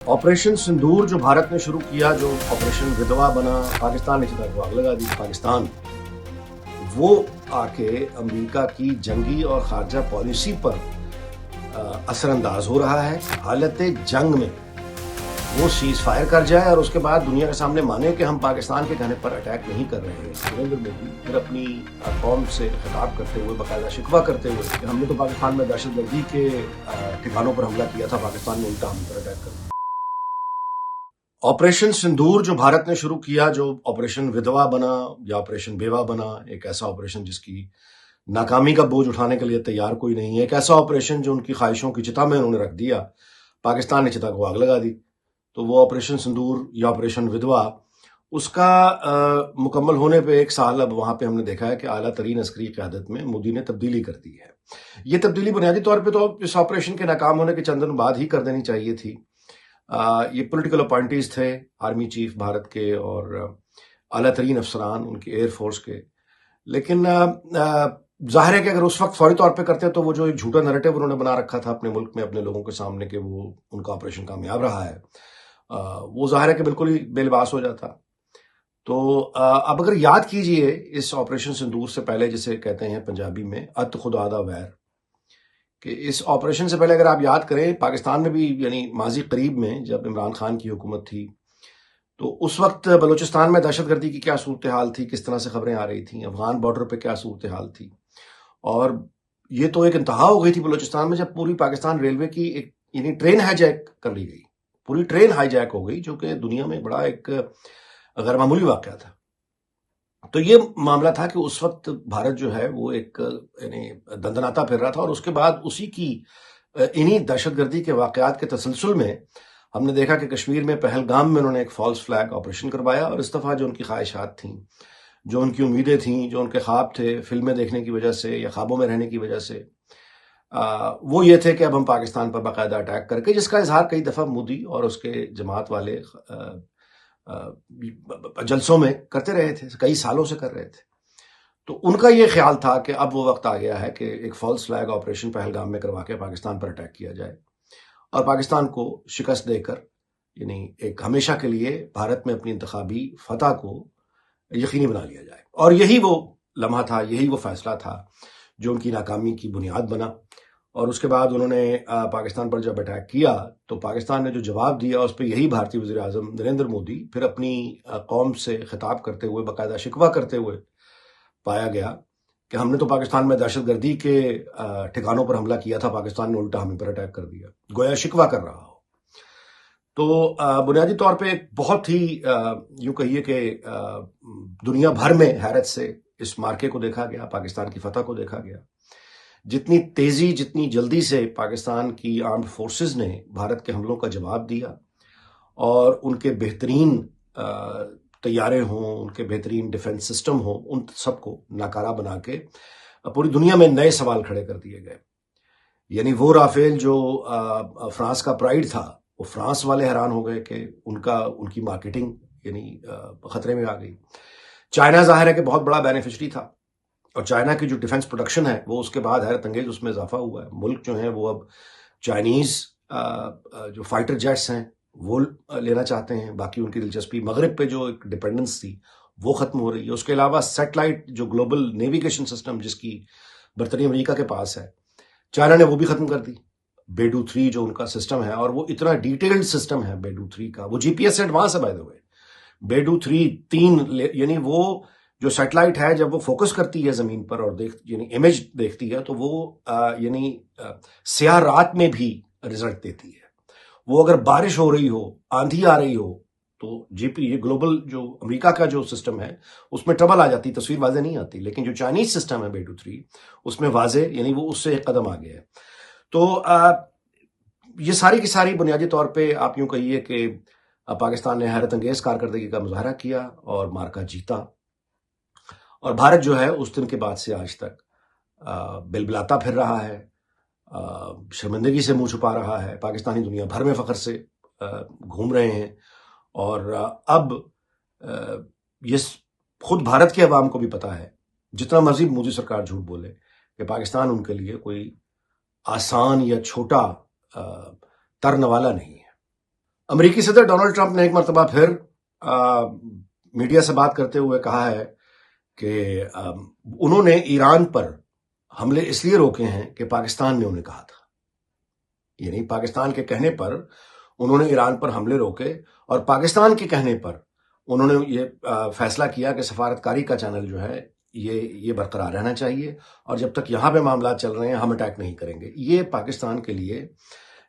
Operation सिंदूर जो भारत ने शुरू किया, जो ऑपरेशन विधवा बना, पाकिस्तान ने सीधा को आग लगा दी। पाकिस्तान वो आके अमेरिका की जंगी और खारजा पॉलिसी पर असरअंदाज हो रहा है। हालत जंग में वो सीज फायर कर जाए और उसके बाद दुनिया के सामने माने कि हम पाकिस्तान के कहने पर अटैक नहीं कर रहे हैं। नरेंद्र मोदी फिर अपनी कौम से खिताब करते हुए, बाकायदा शिकवा करते हुए कि हमने तो पाकिस्तान में दहशतगर्दी के ठिकानों पर हमला किया था, पाकिस्तान ने उल्टा हम पर अटैक कर दिया। ऑपरेशन सिंदूर जो भारत ने शुरू किया, जो ऑपरेशन विधवा बना या ऑपरेशन बेवा बना, एक ऐसा ऑपरेशन जिसकी नाकामी का बोझ उठाने के लिए तैयार कोई नहीं है, एक ऐसा ऑपरेशन जो उनकी ख्वाहिशों की चिता में उन्होंने रख दिया, पाकिस्तान ने चिता को आग लगा दी। तो वो ऑपरेशन सिंदूर या ऑपरेशन विधवा, उसका मुकम्मल होने पे एक साल अब वहां पे हमने देखा है कि आला तरीन अस्करी क़यादत में मोदी ने तब्दीली कर दी है। ये तब्दीली बुनियादी तौर पे तो इस ऑपरेशन के नाकाम होने के चंद दिन बाद ही कर देनी चाहिए थी। ये पॉलिटिकल अपॉइंटीज थे, आर्मी चीफ भारत के और आला तरीन अफसरान उनके एयरफोर्स के। लेकिन जाहिर है कि अगर उस वक्त फौरी तौर पे करते तो वो जो एक झूठा नैरेटिव उन्होंने बना रखा था अपने मुल्क में अपने लोगों के सामने कि वो उनका ऑपरेशन कामयाब रहा है, वो जाहिर है कि बिल्कुल ही बेलिबास हो जाता। तो अब अगर याद कीजिए इस ऑपरेशन सिंदूर से पहले, जिसे कहते हैं पंजाबी में अत खुदादा वैर, कि इस ऑपरेशन से पहले अगर आप याद करें, पाकिस्तान में भी यानी माजी करीब में जब इमरान खान की हुकूमत थी, तो उस वक्त बलूचिस्तान में दहशतगर्दी की क्या सूरत हाल थी, किस तरह से खबरें आ रही थी, अफगान बॉर्डर पे क्या सूरत हाल थी। और ये तो एक इंतहा हो गई थी बलूचिस्तान में जब पूरी पाकिस्तान रेलवे की एक यानी ट्रेन हाईजैक कर ली गई, पूरी ट्रेन हाईजैक हो गई, जो कि दुनिया में बड़ा एक गैर मामूली वाकया था। तो ये मामला था कि उस वक्त भारत जो है वो एक यानी दंदनाता फिर रहा था, और उसके बाद उसी की इन्हीं दहशतगर्दी के वाकयात के तसलसल में हमने देखा कि कश्मीर में पहलगाम में उन्होंने एक फॉल्स फ्लैग ऑपरेशन करवाया, और इस दफ़ा जो उनकी ख्वाहिशात थीं, जो उनकी उम्मीदें थीं, जो उनके ख्वाब थे फिल्में देखने की वजह से या ख्वाबों में रहने की वजह से, वो ये थे कि अब हम पाकिस्तान पर बाकायदा अटैक करके, जिसका इजहार कई दफ़ा मोदी और उसके जमात वाले जलसों में करते रहे थे, कई सालों से कर रहे थे। तो उनका ये ख्याल था कि अब वो वक्त आ गया है कि एक फॉल्स फ्लैग ऑपरेशन पहलगाम में करवा के पाकिस्तान पर अटैक किया जाए और पाकिस्तान को शिकस्त देकर यानी एक हमेशा के लिए भारत में अपनी इंतखाबी फतह को यकीनी बना लिया जाए। और यही वो लम्हा था, यही वो फैसला था जो उनकी नाकामी की बुनियाद बना। और उसके बाद उन्होंने पाकिस्तान पर जब अटैक किया तो पाकिस्तान ने जो जवाब दिया उस पर यही भारतीय वज़ीर आज़म नरेंद्र मोदी फिर अपनी कौम से खिताब करते हुए, बाकायदा शिकवा करते हुए पाया गया कि हमने तो पाकिस्तान में दहशतगर्दी के ठिकानों पर हमला किया था, पाकिस्तान ने उल्टा हमें पर अटैक कर दिया, गोया शिकवा कर रहा हो। तो बुनियादी तौर पे बहुत ही यूं कहिए कि दुनिया भर में हैरत से इस मार्के को देखा गया, पाकिस्तान की फतह को देखा गया। जितनी तेजी, जितनी जल्दी से पाकिस्तान की आर्म्ड फोर्सेस ने भारत के हमलों का जवाब दिया और उनके बेहतरीन तैयारे हों, उनके बेहतरीन डिफेंस सिस्टम हो, उन सबको नाकारा बना के पूरी दुनिया में नए सवाल खड़े कर दिए गए। यानी वो राफेल जो फ्रांस का प्राइड था, वो फ्रांस वाले हैरान हो गए कि उनकी मार्केटिंग यानी खतरे में आ गई। चाइना जाहिर है कि बहुत बड़ा बेनिफिशरी था, और चाइना की जो डिफेंस प्रोडक्शन है वो उसके बाद हैरत अंगेज उसमें इजाफा हुआ है। मुल्क जो है वो अब चाइनीज जो फाइटर जेट्स हैं वो लेना चाहते हैं, बाकी उनकी दिलचस्पी मगरिब पे जो एक डिपेंडेंस थी वो खत्म हो रही है। उसके अलावा सैटेलाइट जो ग्लोबल नेविगेशन सिस्टम जिसकी बरतनी अमेरिका के पास है, चाइना ने वो भी खत्म कर दी। बेडू 3 जो उनका सिस्टम है, और वो इतना डिटेल्ड सिस्टम है बेडू 3 का, वो जीपीएस से एडवांस है बाय द वे। बेडू 3 यानी वो जो सैटेलाइट है जब वो फोकस करती है जमीन पर और यानी इमेज देखती है तो वो यानी स्याह रात में भी रिजल्ट देती है। वो अगर बारिश हो रही हो, आंधी आ रही हो, तो ये ग्लोबल जो अमेरिका का जो सिस्टम है उसमें ट्रबल आ जाती, तस्वीर वाजे नहीं आती। लेकिन जो चाइनीज सिस्टम है बेडू 3 उसमें वाजे, यानी वो उससे एक कदम आगे है। तो ये सारी की सारी बुनियादी तौर पे आप यूं कहिए कि पाकिस्तान ने हैरत अंगेज कारकर्दगी का मुजाहरा किया और मार्का जीता, और भारत जो है उस दिन के बाद से आज तक बिलबिलाता फिर रहा है, शर्मिंदगी से मुंह छुपा रहा है। पाकिस्तानी दुनिया भर में फख्र से घूम रहे हैं, और अब ये खुद भारत के अवाम को भी पता है, जितना मर्जी मोदी सरकार झूठ बोले, कि पाकिस्तान उनके लिए कोई आसान या छोटा तरन वाला नहीं है। امریکی صدر ڈونلڈ ٹرمپ نے ایک مرتبہ پھر میڈیا سے بات کرتے ہوئے کہا ہے کہ انہوں نے ایران پر حملے اس لیے روکے ہیں کہ پاکستان نے انہیں کہا تھا. یعنی پاکستان کے کہنے پر انہوں نے ایران پر حملے روکے، اور پاکستان کے کہنے پر انہوں نے یہ فیصلہ کیا کہ سفارتکاری کا چینل جو ہے یہ برقرار رہنا چاہیے، اور جب تک یہاں پہ معاملات چل رہے ہیں ہم اٹیک نہیں کریں گے. یہ پاکستان کے لیے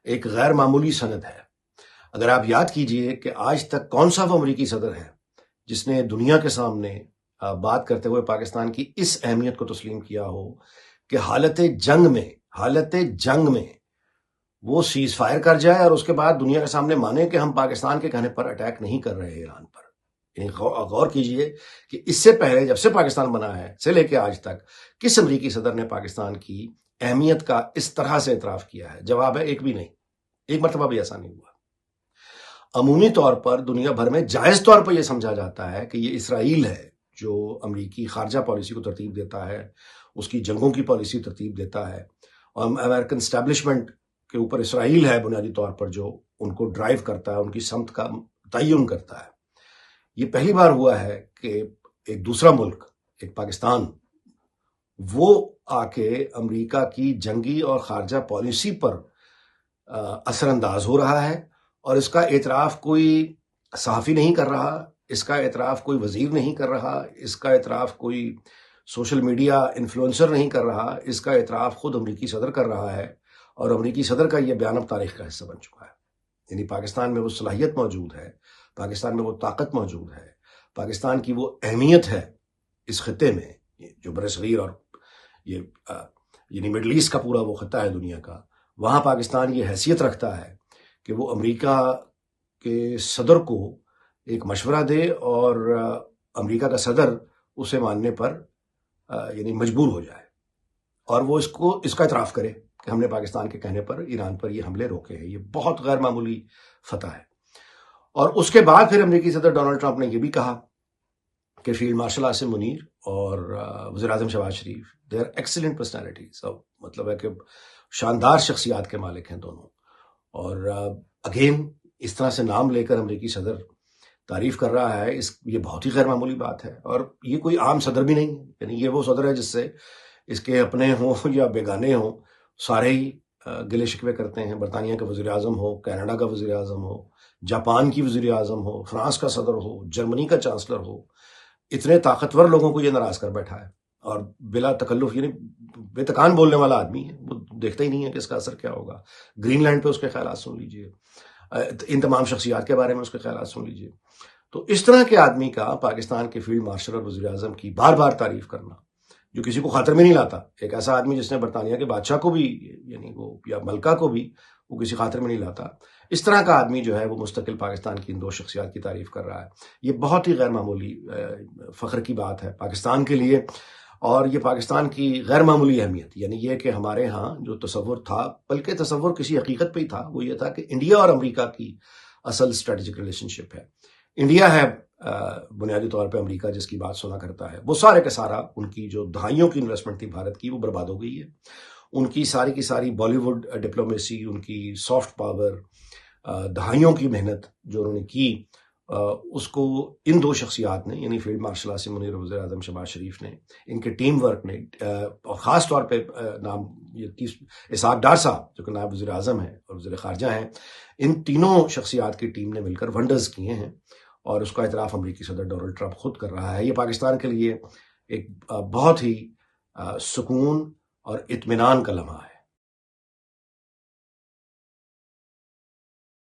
ایک غیر معمولی سند ہے. اگر آپ یاد کیجئے کہ آج تک کون سا وہ امریکی صدر ہے جس نے دنیا کے سامنے بات کرتے ہوئے پاکستان کی اس اہمیت کو تسلیم کیا ہو کہ حالت جنگ میں وہ سیز فائر کر جائے اور اس کے بعد دنیا کے سامنے مانے کہ ہم پاکستان کے کہنے پر اٹیک نہیں کر رہے ایران پر. یعنی غور کیجئے کہ اس سے پہلے جب سے پاکستان بنا ہے سے لے کے آج تک کس امریکی صدر نے پاکستان کی اہمیت کا اس طرح سے اعتراف کیا ہے؟ جواب ہے ایک بھی نہیں، ایک مرتبہ بھی ایسا نہیں ہوا. عمومی طور پر دنیا بھر میں جائز طور پر یہ سمجھا جاتا ہے کہ یہ اسرائیل ہے جو امریکی خارجہ پالیسی کو ترتیب دیتا ہے، اس کی جنگوں کی پالیسی ترتیب دیتا ہے، اور امریکن اسٹیبلشمنٹ کے اوپر اسرائیل ہے بنیادی طور پر جو ان کو ڈرائیو کرتا ہے، ان کی سمت کا تعین کرتا ہے. یہ پہلی بار ہوا ہے کہ ایک دوسرا ملک، ایک پاکستان، وہ آ کے امریکہ کی جنگی اور خارجہ پالیسی پر اثر انداز ہو رہا ہے، اور اس کا اعتراف کوئی صحافی نہیں کر رہا، اس کا اعتراف کوئی وزیر نہیں کر رہا، اس کا اعتراف کوئی سوشل میڈیا انفلوئنسر نہیں کر رہا، اس کا اعتراف خود امریکی صدر کر رہا ہے، اور امریکی صدر کا یہ بیان اب تاریخ کا حصہ بن چکا ہے. یعنی پاکستان میں وہ صلاحیت موجود ہے، پاکستان میں وہ طاقت موجود ہے، پاکستان کی وہ اہمیت ہے اس خطے میں، جو برصغیر اور یہ یعنی مڈل ایسٹ کا پورا وہ خطہ ہے دنیا کا. وہاں پاکستان یہ حیثیت رکھتا ہے کہ وہ امریکہ کے صدر کو ایک مشورہ دے اور امریکہ کا صدر اسے ماننے پر یعنی مجبور ہو جائے، اور وہ اس کا اعتراف کرے کہ ہم نے پاکستان کے کہنے پر ایران پر یہ حملے روکے ہیں. یہ بہت غیر معمولی فتح ہے. اور اس کے بعد پھر امریکی صدر ڈونلڈ ٹرمپ نے یہ بھی کہا کہ فیلڈ مارشل عاصم منیر اور وزیر اعظم شہباز شریف دے آر ایکسیلنٹ پرسنالٹیز. مطلب ہے کہ شاندار شخصیات کے مالک ہیں دونوں. اور اگین اس طرح سے نام لے کر امریکی صدر تعریف کر رہا ہے، یہ بہت ہی غیر معمولی بات ہے. اور یہ کوئی عام صدر بھی نہیں ہے. یعنی یہ وہ صدر ہے جس سے اس کے اپنے ہوں یا بیگانے ہوں سارے ہی گلے شکوے کرتے ہیں. برطانیہ کا وزیر اعظم ہو، کینیڈا کا وزیر اعظم ہو، جاپان کی وزیر اعظم ہو، فرانس کا صدر ہو، جرمنی کا چانسلر ہو، اتنے طاقتور لوگوں کو یہ ناراض کر بیٹھا ہے. اور بلا تکلف، یعنی بے تکان بولنے والا آدمی ہے، وہ دیکھتا ہی نہیں ہے کہ اس کا اثر کیا ہوگا. گرین لینڈ پہ اس کے خیالات سن لیجئے، ان تمام شخصیات کے بارے میں اس کے خیالات سن لیجئے. تو اس طرح کے آدمی کا پاکستان کے فیلڈ مارشل اور وزیر اعظم کی بار بار تعریف کرنا، جو کسی کو خاطر میں نہیں لاتا. ایک ایسا آدمی جس نے برطانیہ کے بادشاہ کو بھی، یعنی وہ یا ملکہ کو بھی وہ کسی خاطر میں نہیں لاتا، اس طرح کا آدمی جو ہے وہ مستقل پاکستان کی ان دو شخصیات کی تعریف کر رہا ہے. یہ بہت ہی غیر معمولی فخر کی بات ہے پاکستان کے لیے، اور یہ پاکستان کی غیر معمولی اہمیت. یعنی یہ کہ ہمارے ہاں جو تصور تھا، بلکہ تصور کسی حقیقت پہ ہی تھا، وہ یہ تھا کہ انڈیا اور امریکہ کی اصل اسٹریٹجک ریلیشن شپ ہے. انڈیا ہے بنیادی طور پہ امریکہ جس کی بات سنا کرتا ہے. وہ سارے کا سارا ان کی جو دہائیوں کی انویسٹمنٹ تھی بھارت کی، وہ برباد ہو گئی ہے. ان کی ساری کی ساری بالی ووڈ ڈپلومیسی، ان کی سافٹ پاور، دہائیوں کی محنت جو انہوں نے کی، اس کو ان دو شخصیات نے، یعنی فیلڈ مارشل عاصم منیر اور وزیر اعظم شہباز شریف نے، ان کے ٹیم ورک نے، اور خاص طور پہ نام اسحاق ڈار صاحب جو کہ نائب وزیر اعظم ہیں اور وزیر خارجہ ہیں، ان تینوں شخصیات کی ٹیم نے مل کر ونڈرز کیے ہیں. اور اس کا اعتراف امریکی صدر ڈونلڈ ٹرمپ خود کر رہا ہے. یہ پاکستان کے لیے ایک بہت ہی سکون اور اطمینان کا لمحہ ہے.